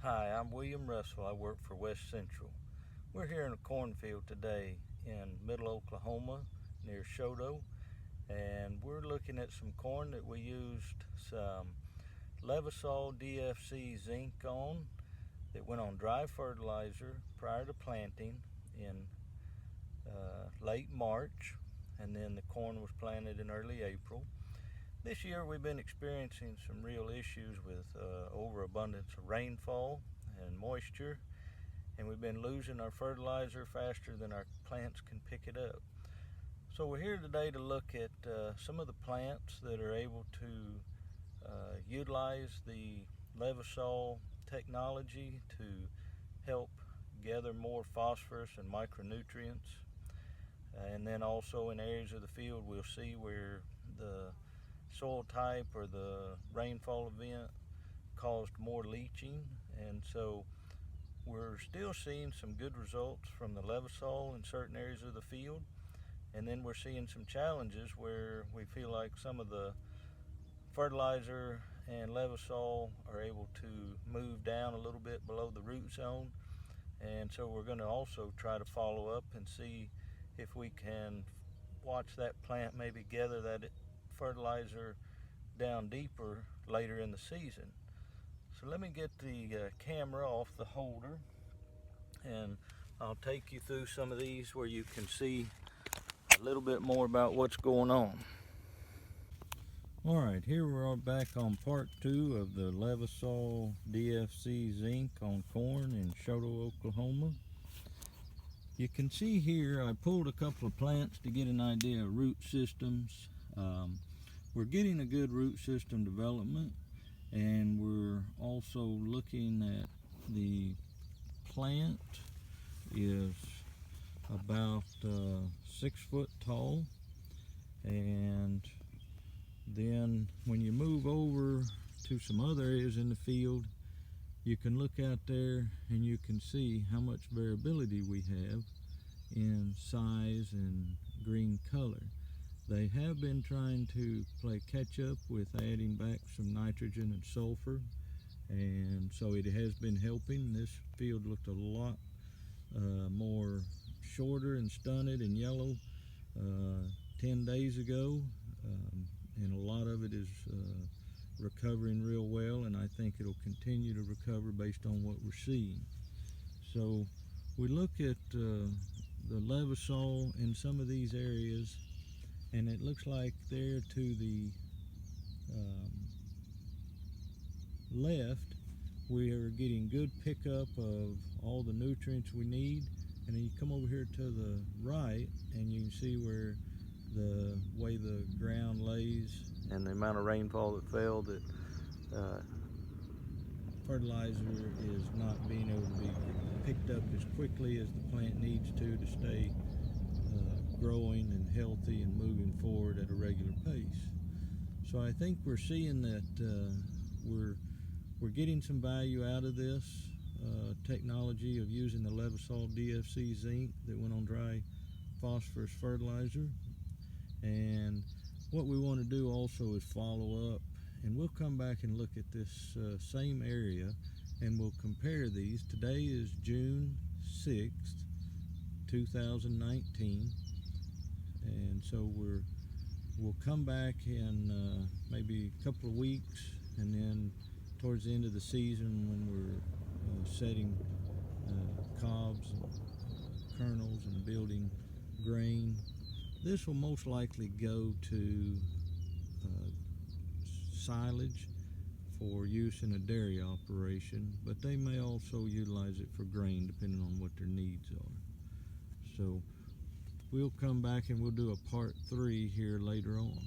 Hi, I'm William Russell. I work for West Central. We're here in a cornfield today in middle Oklahoma near Shodo, and we're looking at some corn that we used some Levesol DFC zinc on that went on dry fertilizer prior to planting in late March, and then the corn was planted in early April. This year we've been experiencing some real issues with overabundance of rainfall and moisture, and we've been losing our fertilizer faster than our plants can pick it up. So we're here today to look at some of the plants that are able to utilize the Levesol technology to help gather more phosphorus and micronutrients. And then also in areas of the field we'll see where the soil type or the rainfall event caused more leaching, and so we're still seeing some good results from the Levesol in certain areas of the field, and then we're seeing some challenges where we feel like some of the fertilizer and Levesol are able to move down a little bit below the root zone, and so we're going to also try to follow up and see if we can watch that plant maybe gather that fertilizer down deeper later in the season. So let me get the camera off the holder and I'll take you through some of these where you can see a little bit more about what's going on. Alright, here we are back on part 2 of the Levesol DFC zinc on corn in Shodo, Oklahoma. You can see here I pulled a couple of plants to get an idea of root systems. We're getting a good root system development, and we're also looking at the plant is about 6 foot tall, and then when you move over to some other areas in the field, you can look out there and you can see how much variability we have in size and green color. They have been trying to play catch up with adding back some nitrogen and sulfur, and so it has been helping. This field looked a lot more shorter and stunted and yellow 10 days ago, and a lot of it is recovering real well, and I think it'll continue to recover based on what we're seeing. So we look at the Levesol in some of these areas, and it looks like there to the left we are getting good pickup of all the nutrients we need, and then you come over here to the right and you can see where the way the ground lays and the amount of rainfall that fell, that fertilizer is not being able to be picked up as quickly as the plant needs to stay growing and healthy and moving forward at a regular pace. So I think we're seeing that we're getting some value out of this technology of using the Levesol DFC zinc that went on dry phosphorus fertilizer. And what we want to do also is follow up, and we'll come back and look at this same area and we'll compare these. Today is June 6th, 2019. And so we'll come back in maybe a couple of weeks, and then towards the end of the season when we're setting cobs and kernels and building grain, this will most likely go to silage for use in a dairy operation, but they may also utilize it for grain depending on what their needs are. So we'll come back and we'll do a part 3 here later on.